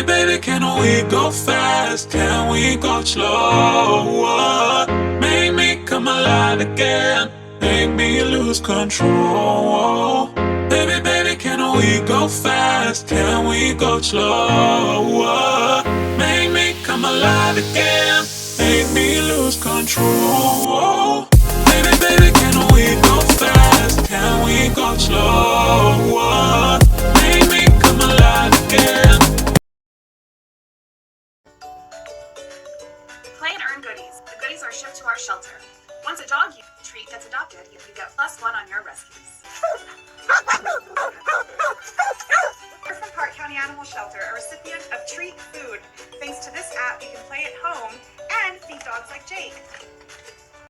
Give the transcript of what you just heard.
Baby, baby, can we go fast? Can we go slower? Make me come alive again. Make me lose control. Baby, baby, can we go fast? Can we go slower? Make me come alive again. Make me lose control. Baby, baby, can we go fast? Can we go slower? Make me come alive again. Play and earn goodies. The goodies are shipped to our shelter. Once a dog treat gets adopted, you can get +1 on your rescues. We're from Park County Animal Shelter, a recipient of treat food. Thanks to this app, you can play at home and feed dogs like Jake.